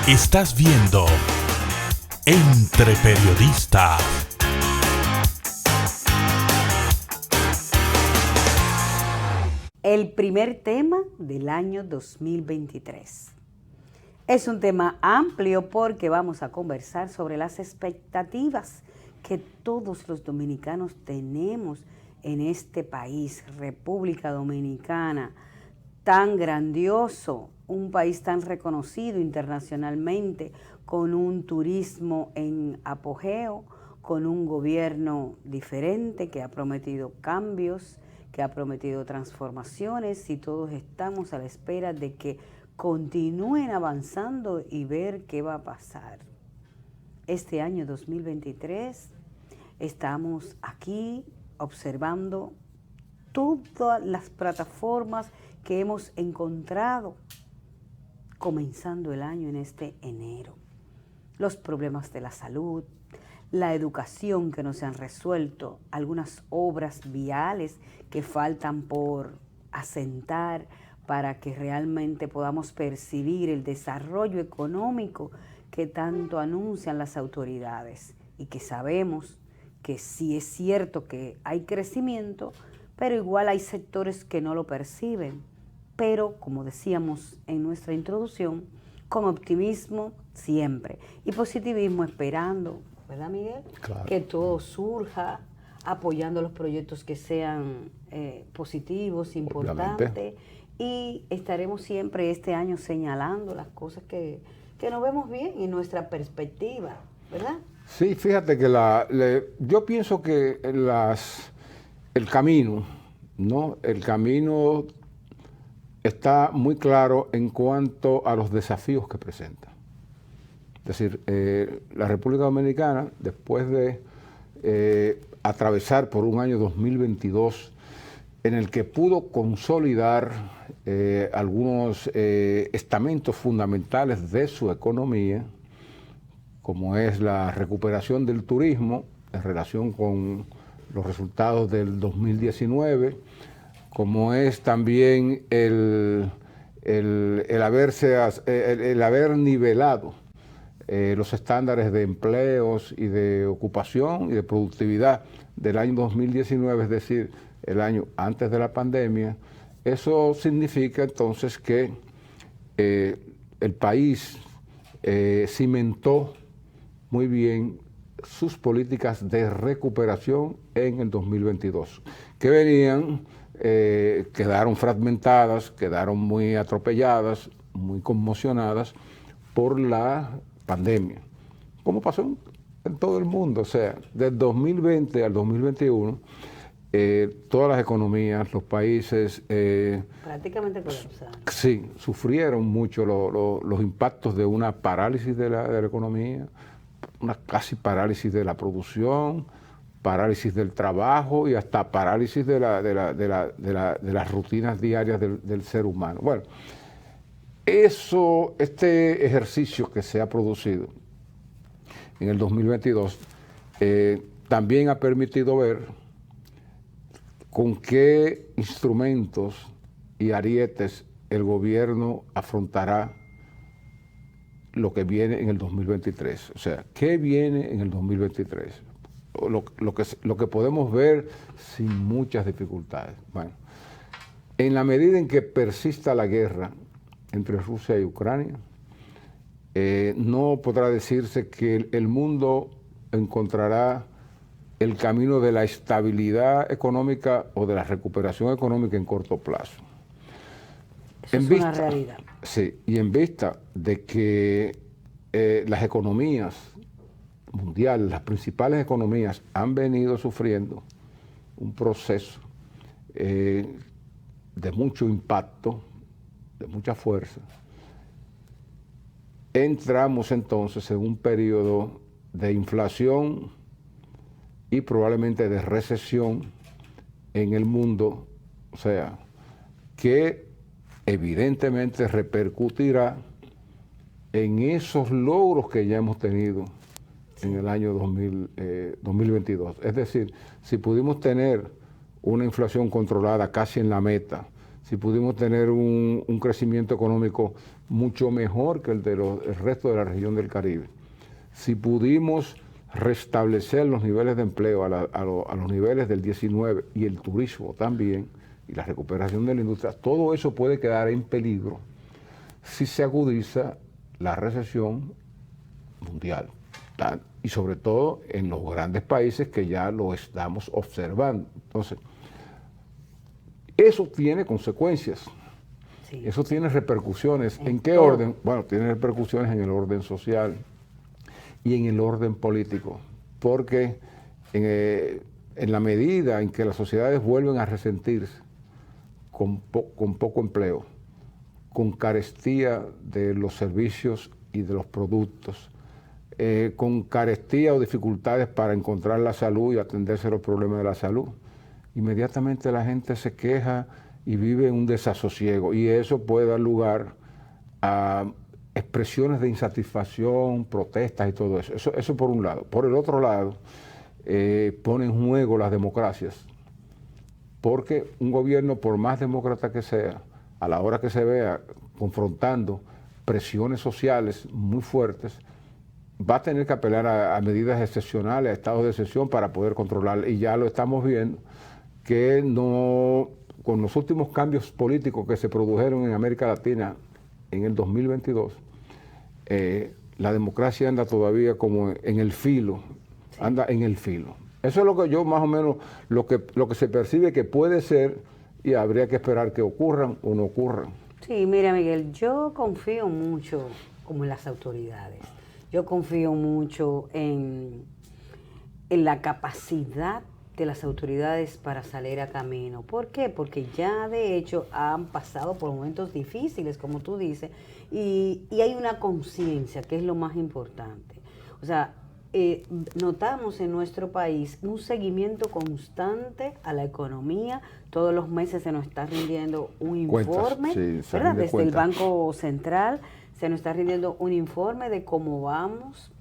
Estás viendo Entre Periodistas. El primer tema del año 2023. Es un tema amplio porque vamos a conversar sobre las expectativas que todos los dominicanos tenemos en este país, República Dominicana, tan grandioso, un país tan reconocido internacionalmente, con un turismo en apogeo, con un gobierno diferente que ha prometido cambios, que ha prometido transformaciones, y todos estamos a la espera de que continúen avanzando y ver qué va a pasar. Este año 2023 estamos aquí observando todas las plataformas que hemos encontrado comenzando el año en este enero. Los problemas de la salud, la educación que no se han resuelto, algunas obras viales que faltan por asentar para que realmente podamos percibir el desarrollo económico que tanto anuncian las autoridades y que sabemos que sí es cierto que hay crecimiento, pero igual hay sectores que no lo perciben. Pero, como decíamos en nuestra introducción, con optimismo siempre y positivismo esperando, ¿verdad, Miguel? Claro. Que todo surja, apoyando los proyectos que sean positivos, importantes. Obviamente. Y estaremos siempre este año señalando las cosas que nos vemos bien en nuestra perspectiva, ¿verdad? Sí, fíjate que yo pienso que el camino, ¿no? El camino está muy claro en cuanto a los desafíos que presenta. Es decir, la República Dominicana, después de atravesar por un año 2022 en el que pudo consolidar algunos estamentos fundamentales de su economía, como es la recuperación del turismo en relación con los resultados del 2019, como es también el haber nivelado los estándares de empleos y de ocupación y de productividad del año 2019, es decir, el año antes de la pandemia. Eso significa entonces que el país cimentó muy bien sus políticas de recuperación en el 2022, que venían, quedaron fragmentadas, quedaron muy atropelladas, muy conmocionadas por la pandemia, como pasó en todo el mundo. O sea, del 2020 al 2021, todas las economías, los países prácticamente colapsaron. Sí, sufrieron mucho los impactos de una parálisis de la economía, una casi parálisis de la producción, parálisis del trabajo y hasta parálisis de las rutinas diarias del ser humano. Bueno, este ejercicio que se ha producido en el 2022 también ha permitido ver con qué instrumentos y arietes el gobierno afrontará lo que viene en el 2023. O sea, ¿qué viene en el 2023? Lo que podemos ver sin muchas dificultades. Bueno, en la medida en que persista la guerra entre Rusia y Ucrania, no podrá decirse que el mundo encontrará el camino de la estabilidad económica o de la recuperación económica en corto plazo. Eso es una realidad. Sí, y en vista de que las economías mundiales, las principales economías, han venido sufriendo un proceso de mucho impacto, de mucha fuerza, entramos entonces en un periodo de inflación y probablemente de recesión en el mundo, o sea, que evidentemente repercutirá en esos logros que ya hemos tenido en el año 2022. Es decir, si pudimos tener una inflación controlada casi en la meta, si pudimos tener un crecimiento económico mucho mejor que el el resto de la región del Caribe, si pudimos restablecer los niveles de empleo a los niveles del 19 y el turismo también, y la recuperación de la industria, todo eso puede quedar en peligro si se agudiza la recesión mundial, y sobre todo en los grandes países que ya lo estamos observando. Entonces, eso tiene consecuencias, sí. Eso tiene repercusiones. ¿En qué orden? Bueno, tiene repercusiones en el orden social y en el orden político, porque en la medida en que las sociedades vuelven a resentirse con poco empleo, con carestía de los servicios y de los productos, con carestía o dificultades para encontrar la salud y atenderse a los problemas de la salud, inmediatamente la gente se queja y vive un desasosiego, y eso puede dar lugar a expresiones de insatisfacción, protestas y todo eso. Eso por un lado. Por el otro lado, pone en juego las democracias, porque un gobierno, por más demócrata que sea, a la hora que se vea confrontando presiones sociales muy fuertes, va a tener que apelar a medidas excepcionales, a estados de excepción para poder controlar, y ya lo estamos viendo, que no, con los últimos cambios políticos que se produjeron en América Latina en el 2022, la democracia anda todavía como en el filo, anda en el filo. Eso es lo que yo más o menos, lo que se percibe que puede ser, y habría que esperar que ocurran o no ocurran. Sí, mira, Miguel, yo confío mucho como en las autoridades. Yo confío mucho en la capacidad de las autoridades para salir a camino. ¿Por qué? Porque ya de hecho han pasado por momentos difíciles, como tú dices, y hay una conciencia, que es lo más importante. O sea, notamos en nuestro país un seguimiento constante a la economía. Todos los meses se nos está rindiendo un informe, sí, ¿verdad? Desde el Banco Central se nos está rindiendo un informe de cómo vamos.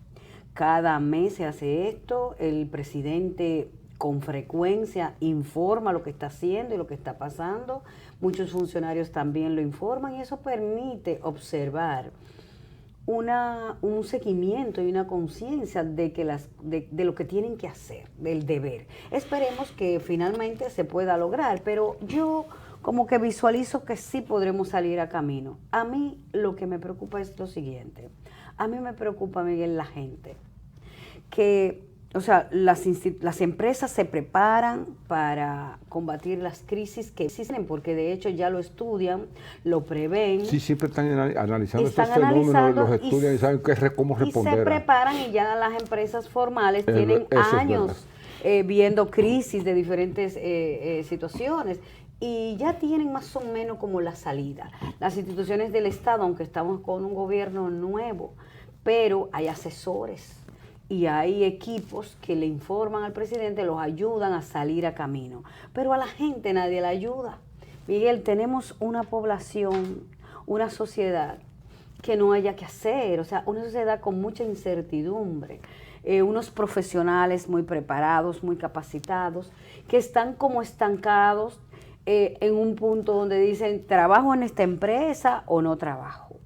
Cada mes se hace esto, el presidente con frecuencia informa lo que está haciendo y lo que está pasando. Muchos funcionarios también lo informan, y eso permite observar un seguimiento y una conciencia de que de lo que tienen que hacer, del deber. Esperemos que finalmente se pueda lograr, pero yo como que visualizo que sí podremos salir a camino. A mí lo que me preocupa es lo siguiente. A mí me preocupa, Miguel, la gente. Que, o sea, las empresas se preparan para combatir las crisis que existen, porque de hecho ya lo estudian, lo prevén. Sí, siempre están analizando esos fenómenos, los estudian y saben cómo responder. Y se preparan, y ya las empresas formales tienen años viendo crisis de diferentes situaciones, y ya tienen más o menos como la salida. Las instituciones del Estado, aunque estamos con un gobierno nuevo, pero hay asesores y hay equipos que le informan al presidente, los ayudan a salir a camino. Pero a la gente nadie la ayuda. Miguel, tenemos una población, una sociedad que no haya que hacer, o sea, una sociedad con mucha incertidumbre, unos profesionales muy preparados, muy capacitados, que están como estancados en un punto donde dicen, ¿trabajo en esta empresa o no trabajo?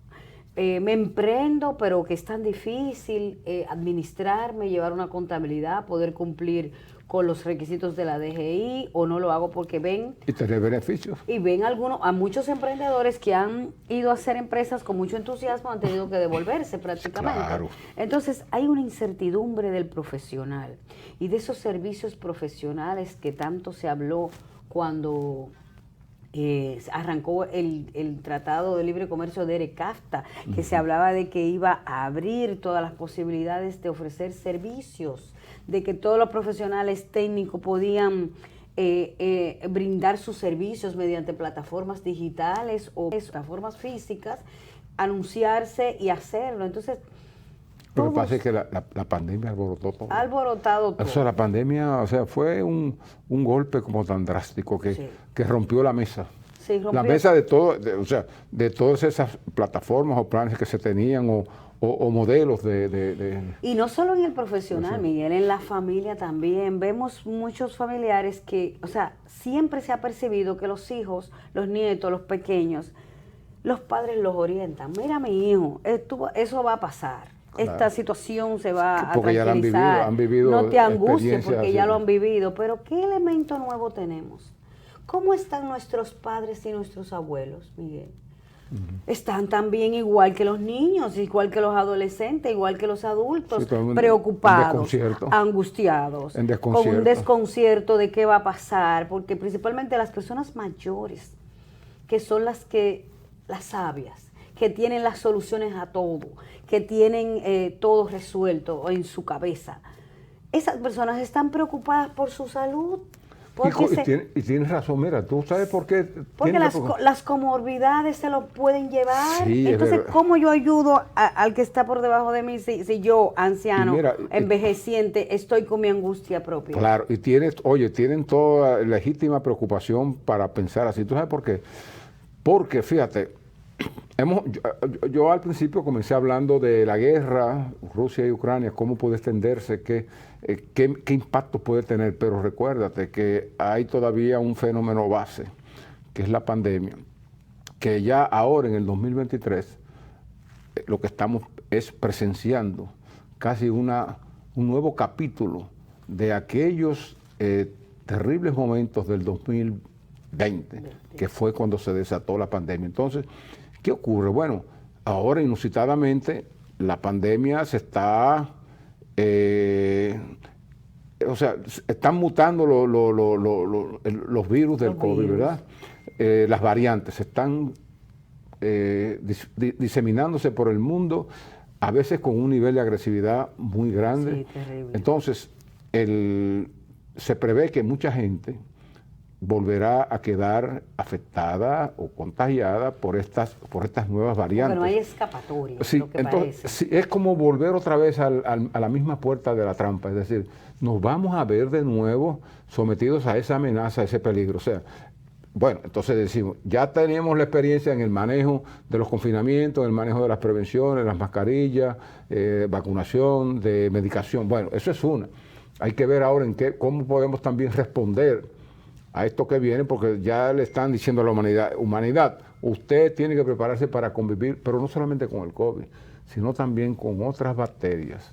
Me emprendo, pero que es tan difícil administrarme, llevar una contabilidad, poder cumplir con los requisitos de la DGI, o no lo hago porque ven... Y tener beneficios. Y ven a muchos emprendedores que han ido a hacer empresas con mucho entusiasmo, han tenido que devolverse prácticamente. Claro. Entonces hay una incertidumbre del profesional y de esos servicios profesionales que tanto se habló cuando arrancó el Tratado de Libre Comercio de ERE-CAFTA, que se hablaba de que iba a abrir todas las posibilidades de ofrecer servicios, de que todos los profesionales técnicos podían brindar sus servicios mediante plataformas digitales o plataformas físicas, anunciarse y hacerlo. Entonces, lo que pasa es que la pandemia alborotó todo. Ha alborotado todo. O sea, la pandemia, o sea, fue un golpe como tan drástico que rompió la mesa. Sí, rompió. La mesa de todo, de todas esas plataformas o planes que se tenían o modelos Y no solo en el profesional, Miguel, en la familia también. Vemos muchos familiares que, o sea, siempre se ha percibido que los hijos, los nietos, los pequeños, los padres los orientan. Mira, mi hijo, eso va a pasar. Claro. Esta situación se va a Porque ya tranquilizar. han vivido no te angusties porque así. ya lo han vivido. Pero ¿qué elemento nuevo tenemos? ¿Cómo están nuestros padres y nuestros abuelos, Miguel? Están también igual que los niños, igual que los adolescentes, igual que los adultos, preocupados, angustiados, con un desconcierto de qué va a pasar, porque principalmente las personas mayores, que son las sabias, que tienen las soluciones a todo, que tienen todo resuelto en su cabeza, esas personas están preocupadas por su salud. Y tienes razón, mira, ¿tú sabes por qué? Porque las comorbidades se lo pueden llevar. Sí, entonces, ¿cómo yo ayudo al que está por debajo de mí si yo, anciano, envejeciente, estoy con mi angustia propia? Claro, y tienen toda legítima preocupación para pensar así. ¿Tú sabes por qué? Porque, fíjate, yo al principio comencé hablando de la guerra, Rusia y Ucrania, cómo puede extenderse, qué impacto puede tener, pero recuérdate que hay todavía un fenómeno base, que es la pandemia, que ya ahora en el 2023 lo que estamos es presenciando casi un nuevo capítulo de aquellos terribles momentos del 2020, que fue cuando se desató la pandemia. Entonces, ¿qué ocurre? Bueno, ahora inusitadamente la pandemia se está... están mutando los virus del COVID, ¿verdad? Las variantes están diseminándose por el mundo, a veces con un nivel de agresividad muy grande. Sí, terrible. Entonces, se prevé que mucha gente volverá a quedar afectada o contagiada por estas nuevas variantes. Pero no hay escapatoria, sí, lo que entonces, parece. Sí, es como volver otra vez a la misma puerta de la trampa, es decir, nos vamos a ver de nuevo sometidos a esa amenaza, a ese peligro. O sea, bueno, entonces decimos, ya tenemos la experiencia en el manejo de los confinamientos, en el manejo de las prevenciones, las mascarillas, vacunación, de medicación. Bueno, eso es una. Hay que ver ahora cómo podemos también responder a esto que viene, porque ya le están diciendo a la humanidad, usted tiene que prepararse para convivir, pero no solamente con el COVID, sino también con otras bacterias,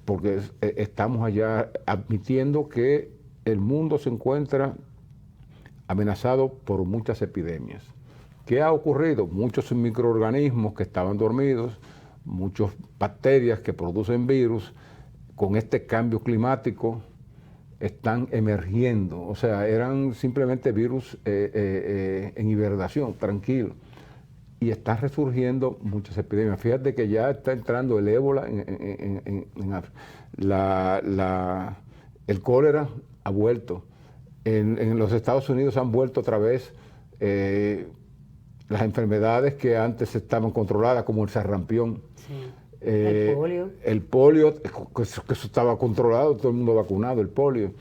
porque estamos allá admitiendo que el mundo se encuentra amenazado por muchas epidemias. ¿Qué ha ocurrido? Muchos microorganismos que estaban dormidos, muchas bacterias que producen virus, con este cambio climático, están emergiendo, o sea, eran simplemente virus en hibernación, tranquilo, y están resurgiendo muchas epidemias. Fíjate que ya está entrando el ébola en África. El cólera ha vuelto. En los Estados Unidos han vuelto otra vez las enfermedades que antes estaban controladas, como el sarampión. Sí. El polio. El polio, que eso estaba controlado, todo el mundo vacunado, el polio.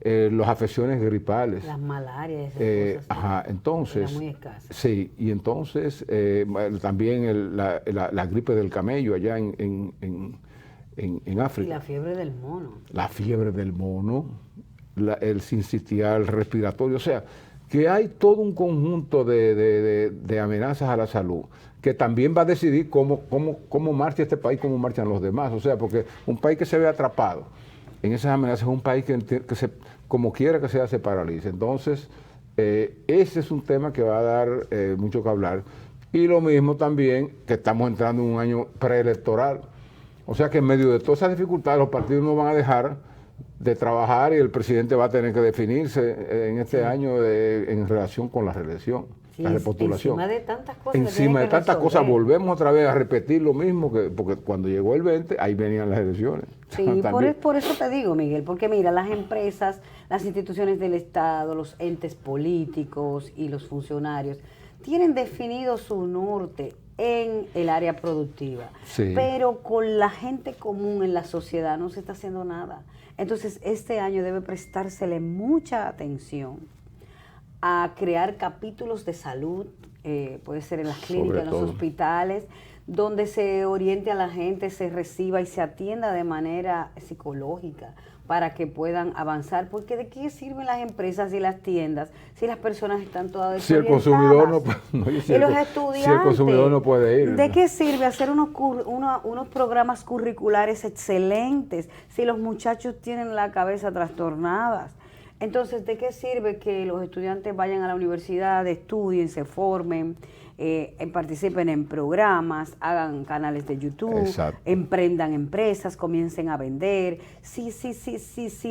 Las afecciones gripales. Las malarias, esas cosas. Ajá, entonces. Era muy escasa. Sí, y entonces también la gripe del camello allá en África. Y la fiebre del mono. La fiebre del mono, el sincitial respiratorio, o sea, que hay todo un conjunto de amenazas a la salud, que también va a decidir cómo marcha este país, cómo marchan los demás. O sea, porque un país que se ve atrapado en esas amenazas es un país que como quiera que sea, se paraliza. Entonces, ese es un tema que va a dar mucho que hablar. Y lo mismo también que estamos entrando en un año preelectoral. O sea que en medio de todas esas dificultades los partidos no van a dejar de trabajar y el presidente va a tener que definirse en este año en relación con la reelección, la repostulación. Encima de tantas cosas. Encima de tantas cosas volvemos otra vez a repetir lo mismo, porque cuando llegó el 20, ahí venían las elecciones. Sí, por eso te digo, Miguel, porque mira, las empresas, las instituciones del Estado, los entes políticos y los funcionarios tienen definido su norte en el área productiva, sí, pero con la gente común en la sociedad no se está haciendo nada. Entonces, este año debe prestársele mucha atención a crear capítulos de salud puede ser en las clínicas, en los todo. hospitales, donde se oriente a la gente, se reciba y se atienda de manera psicológica para que puedan avanzar, porque ¿de qué sirven las empresas y las tiendas si las personas están todas Si el desorientadas? consumidor no, Y los estudiantes, si el consumidor no puede ir. ¿de qué sirve hacer unos programas curriculares excelentes si los muchachos tienen la cabeza trastornada? Entonces, ¿de qué sirve que los estudiantes vayan a la universidad, estudien, se formen, participen en programas, hagan canales de YouTube, Exacto. emprendan empresas, comiencen a vender? Si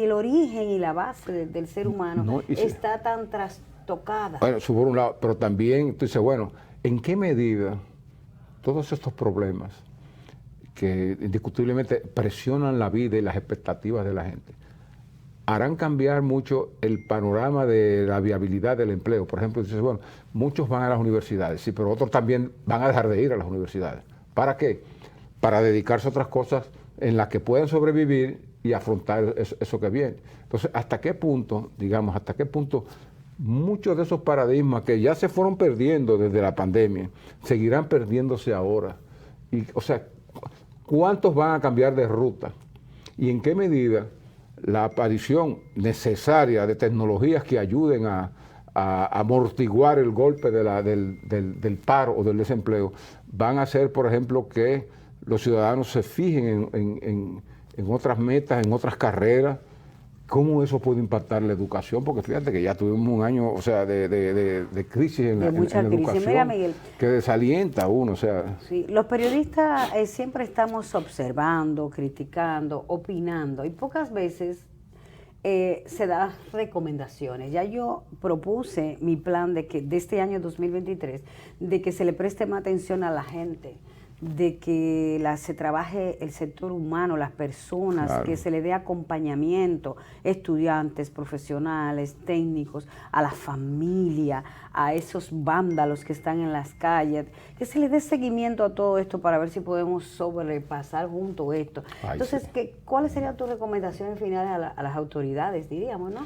el origen y la base del ser humano está tan trastocada. Bueno, eso por un lado, pero también tú dices, bueno, ¿en qué medida todos estos problemas que indiscutiblemente presionan la vida y las expectativas de la gente harán cambiar mucho el panorama de la viabilidad del empleo? Por ejemplo, dices, bueno, muchos van a las universidades, sí, pero otros también van a dejar de ir a las universidades. ¿Para qué? Para dedicarse a otras cosas en las que puedan sobrevivir y afrontar eso que viene. Entonces, ¿hasta qué punto, digamos, hasta qué punto muchos de esos paradigmas que ya se fueron perdiendo desde la pandemia seguirán perdiéndose ahora? Y, o sea, ¿cuántos van a cambiar de ruta? ¿Y en qué medida la aparición necesaria de tecnologías que ayuden a amortiguar el golpe del paro o del desempleo van a hacer, por ejemplo, que los ciudadanos se fijen en otras metas, en otras carreras? ¿Cómo eso puede impactar la educación? Porque fíjate que ya tuvimos un año, o sea, de crisis en la educación. Mira, Miguel, que desalienta a uno, o sea. Sí, los periodistas siempre estamos observando, criticando, opinando, y pocas veces se dan recomendaciones. Ya yo propuse mi plan de este año 2023, de que se le preste más atención a la gente, de que se trabaje el sector humano, las personas, claro, que se le dé acompañamiento, estudiantes, profesionales, técnicos, a la familia, a esos vándalos que están en las calles, que se le dé seguimiento a todo esto para ver si podemos sobrepasar junto esto. Entonces, sí, ¿cuáles serían tus recomendaciones finales a las autoridades, diríamos, ¿no?,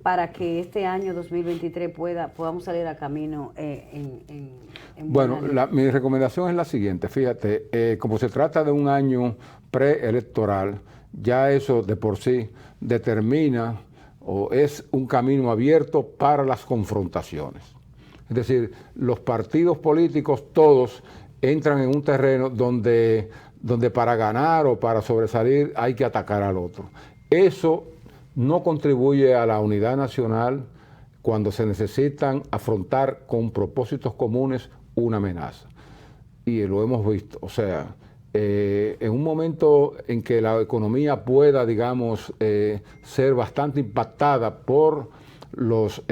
para que este año 2023 podamos salir a camino Bueno, mi recomendación es la siguiente. Fíjate, como se trata de un año preelectoral, ya eso de por sí determina o es un camino abierto para las confrontaciones. Es decir, los partidos políticos todos entran en un terreno donde para ganar o para sobresalir hay que atacar al otro. Eso no contribuye a la unidad nacional cuando se necesitan afrontar con propósitos comunes una amenaza. Y lo hemos visto, o sea, en un momento en que la economía pueda, digamos, ser bastante impactada por los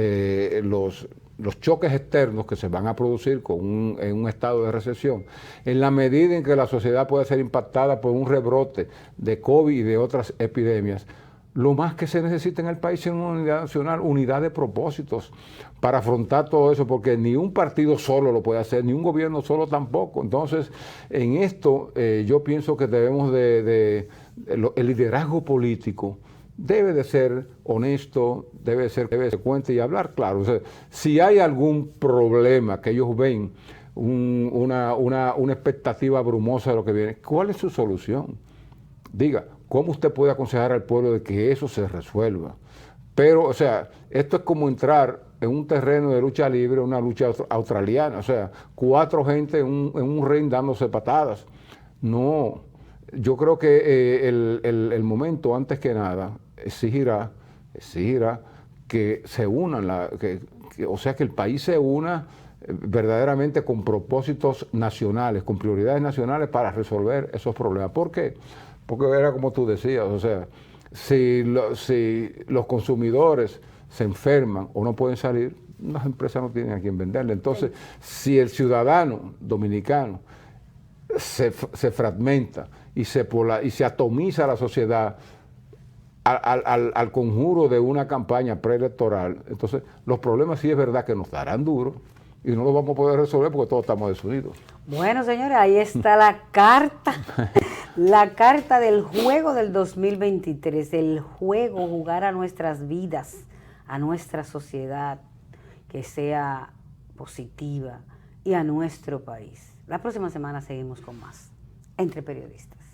choques externos que se van a producir en un estado de recesión, en la medida en que la sociedad pueda ser impactada por un rebrote de COVID y de otras epidemias, lo más que se necesita en el país es una unidad nacional, unidad de propósitos para afrontar todo eso, porque ni un partido solo lo puede hacer, ni un gobierno solo tampoco. Entonces, en esto yo pienso que debemos el liderazgo político debe de ser honesto, debe de ser consecuente y hablar claro. O sea, si hay algún problema que ellos ven, una expectativa brumosa de lo que viene, ¿cuál es su solución? Diga, ¿cómo usted puede aconsejar al pueblo de que eso se resuelva? Pero, o sea, esto es como entrar en un terreno de lucha libre, una lucha australiana, o sea, 4 gente en un ring dándose patadas. No, yo creo que el momento, antes que nada, exigirá que se unan, o sea, que el país se una verdaderamente con propósitos nacionales, con prioridades nacionales para resolver esos problemas. ¿Por qué? Porque era como tú decías, o sea, si los consumidores se enferman o no pueden salir, las empresas no tienen a quién venderle. Entonces, si el ciudadano dominicano se fragmenta y se atomiza la sociedad al conjuro de una campaña preelectoral, entonces los problemas sí es verdad que nos darán duro y no los vamos a poder resolver porque todos estamos desunidos. Bueno, señores, ahí está la carta. La carta del juego del 2023, el juego, jugar a nuestras vidas, a nuestra sociedad, que sea positiva, y a nuestro país. La próxima semana seguimos con más Entre Periodistas.